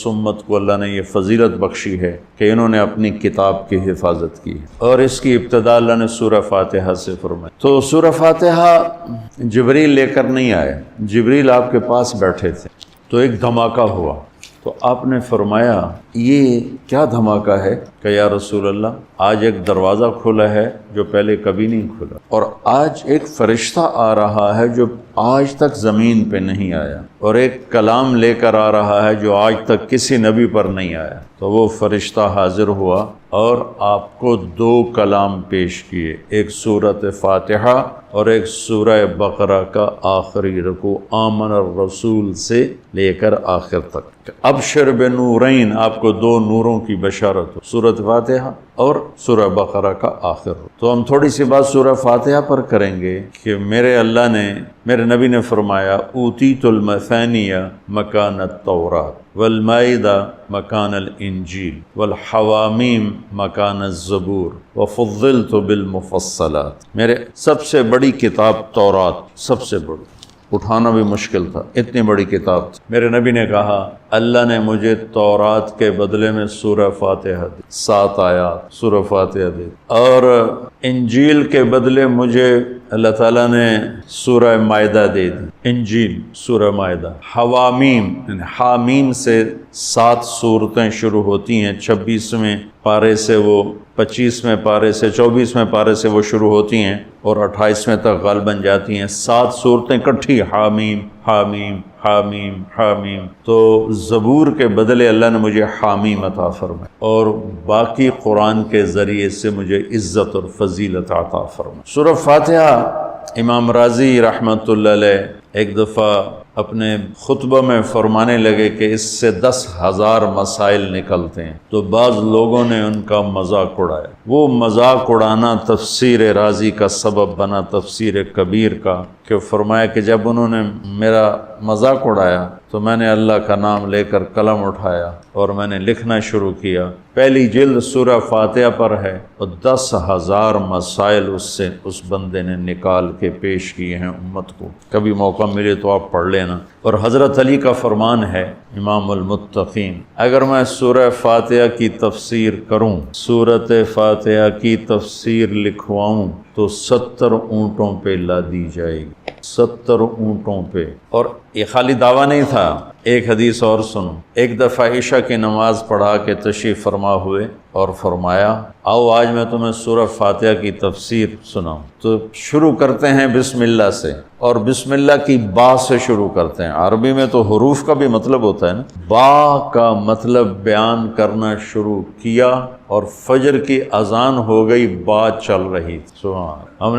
اس امت کو اللہ نے یہ فضیلت بخشی ہے کہ انہوں نے اپنی کتاب کی حفاظت کی ہے، اور اس کی ابتدا اللہ نے سورہ فاتحہ سے فرمائی۔ تو سورہ فاتحہ جبریل لے کر نہیں آئے، جبریل آپ کے پاس بیٹھے تھے، تو ایک دھماکہ ہوا، تو آپ نے فرمایا یہ کیا دھماکہ ہے کہ یا رسول اللہ آج ایک دروازہ کھلا ہے جو پہلے کبھی نہیں کھلا، اور آج ایک فرشتہ آ رہا ہے جو آج تک زمین پہ نہیں آیا، اور ایک کلام لے کر آ رہا ہے جو آج تک کسی نبی پر نہیں آیا۔ تو وہ فرشتہ حاضر ہوا اور آپ کو دو کلام پیش کیے، ایک سورۃ فاتحہ اور ایک سورہ بقرہ کا آخری رکوع آمن الرسول سے لے کر آخر تک۔ ابشر بنورین، آپ کو دو نوروں کی بشارت ہو، سورۃ فاتحہ اور سورہ بقرہ کا آخر ہو۔ تو ہم تھوڑی سی بات سورہ فاتحہ پر کریں گے کہ میرے اللہ نے، میرے نبی نے فرمایا اوتیت المثانیہ مکان التورات والمائدہ مکان الانجیل والحوامیم مکان الزبور وفضلت بالمفصلات۔ میرے سب سے بڑی کتاب تورات، سب سے بڑی، اٹھانا بھی مشکل تھا، اتنی بڑی کتاب تھی۔ میرے نبی نے کہا اللہ نے مجھے تورات کے بدلے میں سورہ فاتحہ دی، 7 آیات سورہ فاتحہ دی، اور انجیل کے بدلے مجھے اللہ تعالیٰ نے سورہ مائدہ دے دی، انجیل سورہ مائدہ۔ حوامیم، حامیم سے 7 سورتیں شروع ہوتی ہیں، 26ویں پارے سے وہ 25ویں پارے سے 24ویں پارے سے وہ شروع ہوتی ہیں اور 28ویں تک غالباً جاتی ہیں، 7 صورتیں کٹھی، حامیم حامیم حامیم حامیم۔ تو زبور کے بدلے اللہ نے مجھے حامیم عطا فرمائی، اور باقی قرآن کے ذریعے سے مجھے عزت اور فضیلت عطا فرمائی۔ سورہ فاتحہ امام راضی رحمۃ اللہ علیہ ایک دفعہ اپنے خطبہ میں فرمانے لگے کہ اس سے 10,000 مسائل نکلتے ہیں، تو بعض لوگوں نے ان کا مذاق اڑایا۔ وہ مذاق اڑانا تفسیر رازی کا سبب بنا، تفسیر کبیر کا، کہ فرمایا کہ جب انہوں نے میرا مذاق اڑایا تو میں نے اللہ کا نام لے کر قلم اٹھایا اور میں نے لکھنا شروع کیا۔ پہلی جلد سورہ فاتحہ پر ہے اور 10,000 مسائل اس بندے نے نکال کے پیش کیے ہیں امت کو۔ کبھی موقع ملے تو آپ پڑھ لینا۔ اور حضرت علی کا فرمان ہے امام المتقین، اگر میں سورہ فاتحہ کی تفسیر کروں، سورۃ فاتحہ کی تفسیر لکھواؤں تو 70 اونٹوں پہ لادی جائے گی، 70 اونٹوں پہ۔ اور یہ خالی دعویٰ نہیں تھا، ایک حدیث اور سنو۔ ایک دفعہ عشاء کی نماز پڑھا کے تشریف فرما ہوئے اور فرمایا آؤ آج میں تمہیں سورہ فاتحہ کی تفسیر سناؤں۔ تو شروع کرتے ہیں بسم اللہ سے، اور بسم اللہ کی با سے شروع کرتے ہیں۔ عربی میں تو حروف کا بھی مطلب ہوتا ہے نا، با کا مطلب بیان کرنا شروع کیا اور فجر کی اذان ہو گئی، بات چل رہی تھی۔ سبحان، تم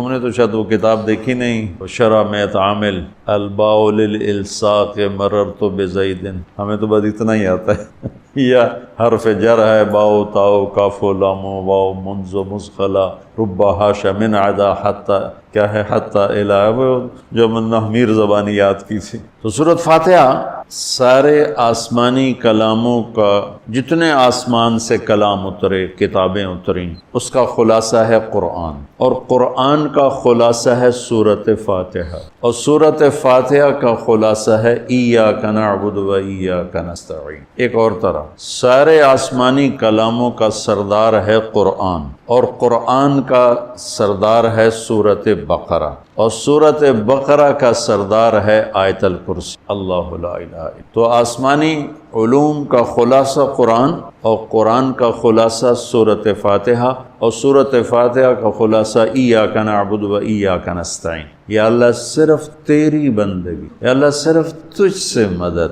نے تو شاید وہ کتاب دیکھی نہیں، شرح میں عامل الباء للالصاق مررت بزید، ہمیں تو بس اتنا ہی آتا ہے۔ یا حرف جر ہے، باؤ تاؤ کاف و لام و واؤ منز و مسخلا رب حاش من عدا حتی، کیا ہے حتی الہ، وہ جو من نحمیر زبانی یاد کی تھی۔ تو سورۃ فاتحہ سارے آسمانی کلاموں کا، جتنے آسمان سے کلام اترے، کتابیں اتریں، اس کا خلاصہ ہے قرآن، اور قرآن کا خلاصہ ہے سورۃ فاتحہ، اور سورۃ فاتحہ کا خلاصہ ہے ایاک نعبد و ایاک نستعین۔ ایک اور طرح سارے آسمانی کلاموں کا سردار ہے قرآن، اور قرآن کا سردار ہے سورۃ بقرہ، اور سورۃ بقرہ کا سردار ہے آیت الکرسی، اللہ لا الہ الا۔ تو آسمانی علوم کا خلاصہ قرآن، اور قرآن کا خلاصہ سورۃ فاتحہ، اور سورۃ فاتحہ کا خلاصہ ایاک نعبد و ایاک نستعین۔ یا اللہ صرف تیری بندگی، یا اللہ صرف تجھ سے مدد،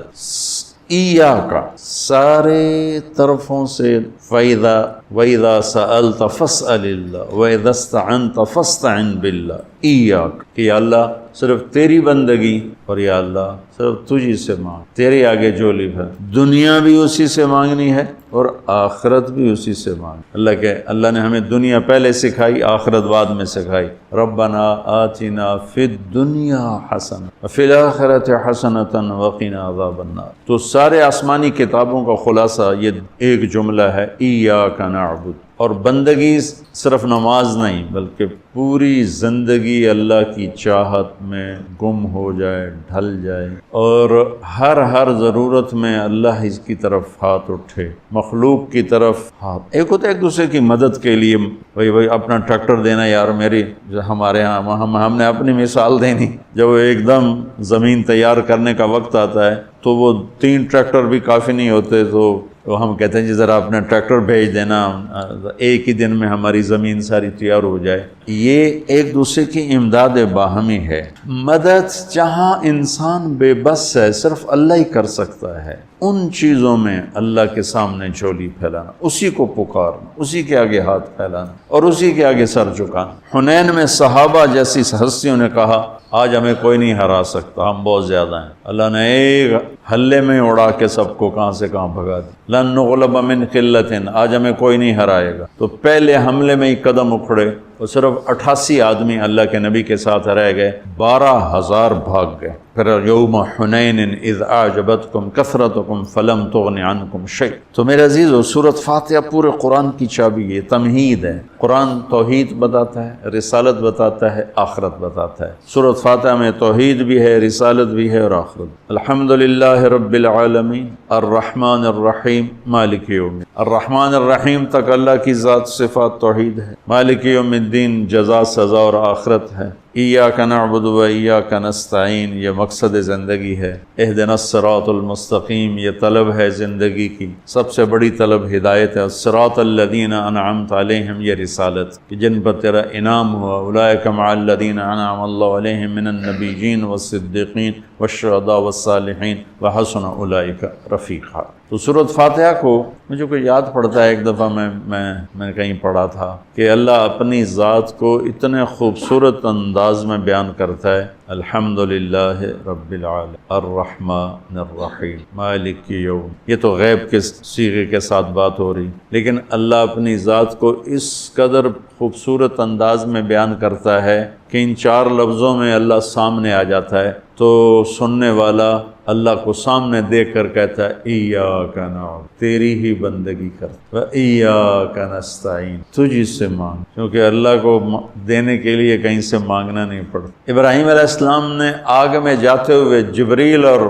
ایاک سارے طرفوں سے، وَإِذَا سَأَلْتَ فَاسْأَلِ اللَّهِ وَإِذَا اسْتَعَنْتَ فَاسْتَعِنْ بِاللَّهِ۔ ایاک کہ یا اللہ صرف تیری بندگی، اور یا اللہ صرف تجھی سے مانگ، تیرے آگے جھولی بھر، دنیا بھی اسی سے مانگنی ہے اور آخرت بھی اسی سے مانگ۔ اللہ نے ہمیں دنیا پہلے سکھائی، آخرت بعد میں سکھائی۔ ربنا آتنا فی الدنیا حسنہ وفی الآخرۃ حسنۃ وقنا عذاب النار۔ تو سارے آسمانی کتابوں کا خلاصہ یہ ایک جملہ ہے، ایاک نعبد۔ اور بندگی صرف نماز نہیں، بلکہ پوری زندگی اللہ کی چاہت میں گم ہو جائے، ڈھل جائے، اور ہر ضرورت میں اللہ اس کی طرف ہاتھ اٹھے، مخلوق کی طرف ہاتھ، ایک ہوتا ہے ایک دوسرے کی مدد کے لیے، بھائی اپنا ٹریکٹر دینا یار، میری ہمارے ہاں ہم نے اپنی مثال دینی، جب ایک دم زمین تیار کرنے کا وقت آتا ہے تو وہ 3 ٹریکٹر بھی کافی نہیں ہوتے، تو ہم کہتے ہیں جی ذرا اپنا ٹریکٹر بھیج دینا، ایک ہی دن میں ہماری زمین ساری تیار ہو جائے۔ یہ ایک دوسرے کی امداد باہمی ہے۔ مدد جہاں انسان بے بس ہے، صرف اللہ ہی کر سکتا ہے، ان چیزوں میں اللہ کے سامنے جھولی پھیلانا، اسی کو پکارنا، اسی کے آگے ہاتھ پھیلانا اور اسی کے آگے سر جھکانا۔ حنین میں صحابہ جیسی ہستیوں نے کہا آج ہمیں کوئی نہیں ہرا سکتا، ہم بہت زیادہ ہیں۔ اللہ نے ایک حلے میں اڑا کے سب کو کہاں سے کہاں بھگا دیا۔ لن نغلب من قلۃ، آج ہمیں کوئی نہیں ہرائے گا۔ تو پہلے حملے میں ہی قدم اکھڑے اور صرف 88 آدمی اللہ کے نبی کے ساتھ رہ گئے، 12,000 بھاگ گئے۔ پھر یوم حنین اذ اعجبتکم کثرتکم فلم تغن عنکم شیء۔ تو میرے عزیزو، سورۃ فاتحہ پورے قرآن کی چابی ہے، تمہید ہے۔ قرآن توحید بتاتا ہے، رسالت بتاتا ہے، آخرت بتاتا ہے۔ سورۃ فاتحہ میں توحید بھی ہے، رسالت بھی ہے اور آخرت۔ الحمدللہ رب العالمین الرحمن الرحیم مالک یوم الدین۔ الرحمن الرحیم تک اللہ کی ذات صفات توحید ہے، مالک یوم الدین جزا سزا اور آخرت ہے۔ ایاک نعبد و ایاک نستعین یہ مقصد زندگی ہے۔ اہدنا الصراط المستقیم یہ طلب ہے زندگی کی، سب سے بڑی طلب ہدایت ہے۔ الصراط الذین انعمت علیہم یہ رسالت کہ جن پر تیرا انعام ہوا، اولئک مع الذین انعم اللہ علیہم من النبیین والصدیقین والشہداء والصالحین وحسن اولئک رفیقا۔ تو سورۃ فاتحہ کو مجھے کوئی یاد پڑتا ہے، ایک دفعہ میں نے کہیں پڑھا تھا کہ اللہ اپنی ذات کو اتنے خوبصورت انداز میں بیان کرتا ہے، الحمدللہ رب العالمین الرحمن الرحیم مالک یوم۔ یہ تو غیب کے صیغے کے ساتھ بات ہو رہی، لیکن اللہ اپنی ذات کو اس قدر خوبصورت انداز میں بیان کرتا ہے کہ ان 4 لفظوں میں اللہ سامنے آ جاتا ہے، تو سننے والا اللہ کو سامنے دیکھ کر کہتا ہے ایاک نعبد، تیری ہی بندگی کرتا، و ایاک نستعین، تجھ سے مانگ، کیونکہ اللہ کو دینے کے لیے کہیں سے مانگنا نہیں پڑتا۔ ابراہیم علیہ السلام نے آگ میں جاتے ہوئے جبریل اور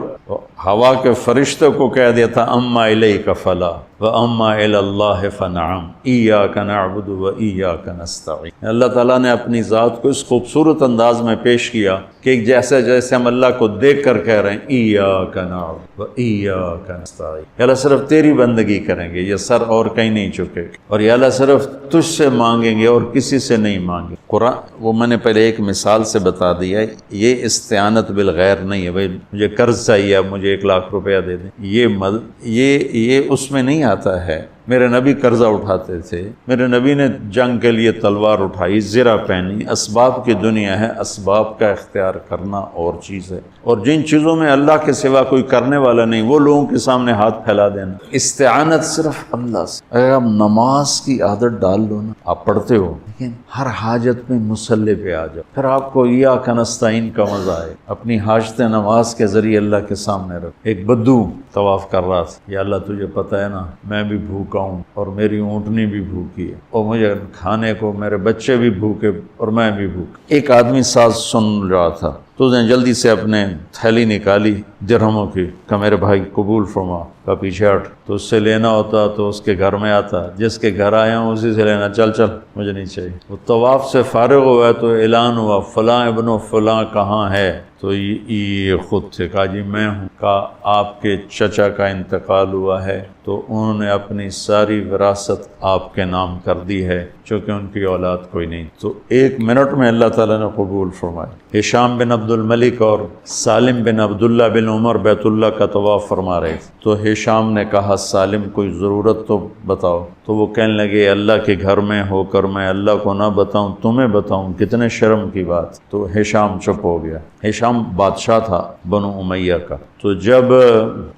ہوا کے فرشتوں کو کہہ دیا تھا اما الیک فلا و اما الی اللہ فنعم ایاک نعبد و ایاک نستعین۔ اللہ تعالیٰ نے اپنی ذات کو اس خوبصورت انداز میں پیش کیا کہ جیسے ہم اللہ کو دیکھ کر کہہ رہے ہیں ایاک نعبد و ایاک نستعین، یا اللہ صرف تیری بندگی کریں گے، یہ سر اور کہیں نہیں چکے گا، اور یا اللہ صرف تجھ سے مانگیں گے اور کسی سے نہیں مانگیں۔ قرآن وہ میں نے پہلے ایک مثال سے بتا دیا، یہ استعانت بالغیر نہیں ہے، بھائی مجھے قرض چاہیے اب مجھے 1,00,000 روپیہ دے دیں، یہ اس میں نہیں آتا ہے۔ میرے نبی قرضہ اٹھاتے تھے، میرے نبی نے جنگ کے لیے تلوار اٹھائی، زرہ پہنی۔ اسباب کی دنیا ہے، اسباب کا اختیار کرنا اور چیز ہے، اور جن چیزوں میں اللہ کے سوا کوئی کرنے والا نہیں وہ لوگوں کے سامنے ہاتھ پھیلا دینا۔ استعانت صرف اللہ سے۔ اگر آپ نماز کی عادت ڈال لو نا، آپ پڑھتے ہو لیکن ہر حاجت میں مصلی پہ آ جاؤ، پھر آپ کو ایاک نستعین کا مزہ آئے۔ اپنی حاجت نماز کے ذریعے اللہ کے سامنے رکھ۔ ایک بدو طواف کر رہا تھا، یا اللہ تجھے پتہ ہے نا میں بھی بھوکا ہوں اور میری اونٹنی بھی بھوکی ہے، اور مجھے کھانے کو میرے بچے بھی بھوکے اور میں بھی بھوکا۔ ایک آدمی ساز سن رہا تھا تو اس نے جلدی سے اپنے تھیلی نکالی درہموں کی کہ میرے بھائی قبول فرما، کا پیچھے ہٹ، تو اس سے لینا ہوتا تو اس کے گھر میں آتا، جس کے گھر آیا ہوں اسی سے لینا، چل مجھے نہیں چاہیے۔ وہ طواف سے فارغ ہوا تو اعلان ہوا فلاں ابن فلاں کہاں ہے، تو یہ خود تھے، کہا جی میں ہوں۔ کہا آپ کے چچا کا انتقال ہوا ہے تو انہوں نے اپنی ساری وراثت آپ کے نام کر دی ہے، چونکہ ان کی اولاد کوئی نہیں۔ تو 1 منٹ میں اللہ تعالیٰ نے قبول فرمایا۔ ہشام بن عبد الملک اور سالم بن عبداللہ بن عمر بیت اللہ کا طواف فرما رہے تھے، تو ہشام نے کہا سالم کوئی ضرورت تو بتاؤ، تو وہ کہنے لگے اللہ کے گھر میں ہو کر میں اللہ کو نہ بتاؤں تمہیں بتاؤں، کتنے شرم کی بات۔ تو ہشام چپ ہو گیا۔ ہشام بادشاہ تھا بنو امیہ کا۔ تو جب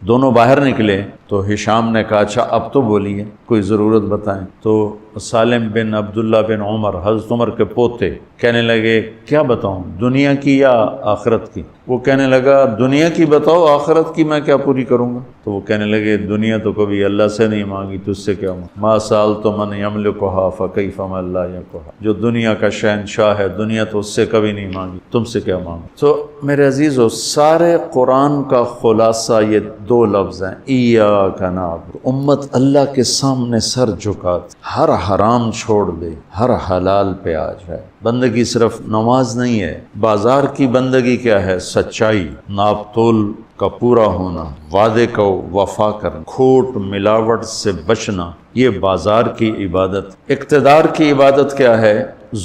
دونوں باہر نکلے تو ہشام نے کہا اچھا اب تو بولیے کوئی ضرورت بتائیں۔ تو سالم بن عبداللہ بن عمر حضرت عمر کے پوتے کہنے لگے کیا بتاؤں، دنیا کی یا آخرت کی؟ وہ کہنے لگا دنیا کی بتاؤ، آخرت کی میں کیا پوری کروں گا۔ تو تو وہ کہنے لگے دنیا تو کبھی اللہ سے نہیں مانگی، تجھ سے کیا مانگ؟ ما سألت من یملکھا فکیف من لا یملکھا، جو دنیا کا شہنشاہ ہے دنیا تو اس سے کبھی نہیں مانگی، تم سے کیا مانگ؟ تو میرے عزیزو، سارے قرآن کا خلاصہ یہ دو لفظ ہیں، ایاک نعبد۔ امت اللہ کے سامنے سر جھکات، ہر حرام چھوڑ دے، ہر حلال پہ آ جائے۔ بندگی صرف نماز نہیں ہے، بازار کی بندگی کیا ہے؟ سچائی، ناپ تول کا پورا ہونا، وعدے کو وفا کرنا، کھوٹ ملاوٹ سے بچنا، یہ بازار کی عبادت۔ اقتدار کی عبادت کیا ہے؟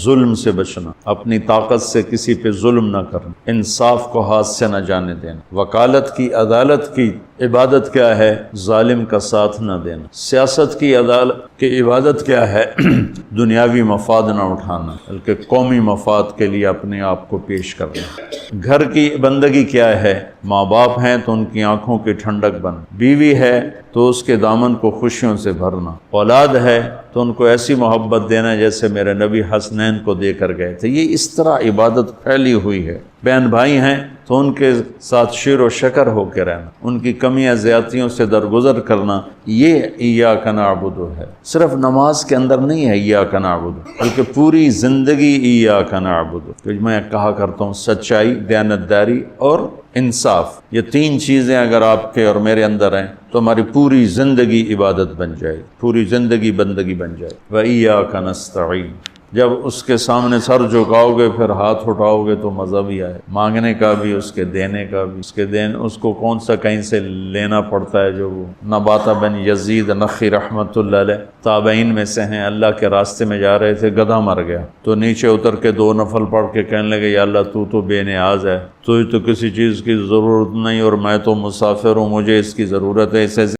ظلم سے بچنا، اپنی طاقت سے کسی پہ ظلم نہ کرنا، انصاف کو ہاتھ سے نہ جانے دینا۔ وکالت کی عدالت کی عبادت کیا ہے؟ ظالم کا ساتھ نہ دینا۔ سیاست کی عدالت کی عبادت کیا ہے؟ دنیاوی مفاد نہ اٹھانا بلکہ قومی مفاد کے لیے اپنے آپ کو پیش کرنا۔ گھر کی بندگی کیا ہے؟ ماں باپ ہیں تو ان کی آنکھوں کی ٹھنڈک بن، بیوی ہے تو اس کے دامن کو خوشیوں سے بھرنا، اولاد ہے تو ان کو ایسی محبت دینا جیسے میرے نبی حسنین کو دے کر گئے تھے۔ یہ اس طرح عبادت پھیلی ہوئی ہے۔ بہن بھائی ہیں تو ان کے ساتھ شیر و شکر ہو کے رہنا، ان کی کمیاں زیادتیوں سے درگزر کرنا، یہ ایاک نعبد ہے۔ صرف نماز کے اندر نہیں ہے ایاک نعبد، بلکہ پوری زندگی ایاک نعبد۔ تو میں کہا کرتا ہوں سچائی، دیانتداری اور انصاف، یہ تین چیزیں اگر آپ کے اور میرے اندر ہیں تو ہماری پوری زندگی عبادت بن جائے، پوری زندگی بندگی بن جائے۔ وَإِيَّاكَ نَسْتَعِينُ۔ جب اس کے سامنے سر جھکاؤ گے پھر ہاتھ اٹھاؤ گے تو مزہ بھی آئے، مانگنے کا بھی، اس کے دینے کا بھی۔ اس کو کون سا کہیں سے لینا پڑتا ہے؟ جو وہ نباتہ بن یزید نخی رحمۃ اللہ علیہ تابعین میں سے ہیں، اللہ کے راستے میں جا رہے تھے، گدھا مر گیا تو نیچے اتر کے 2 نفل پڑھ کے کہنے لگے یا اللہ تو بے نیاز ہے، تجھے تو کسی چیز کی ضرورت نہیں اور میں تو مسافر ہوں، مجھے اس کی ضرورت ہے، اسے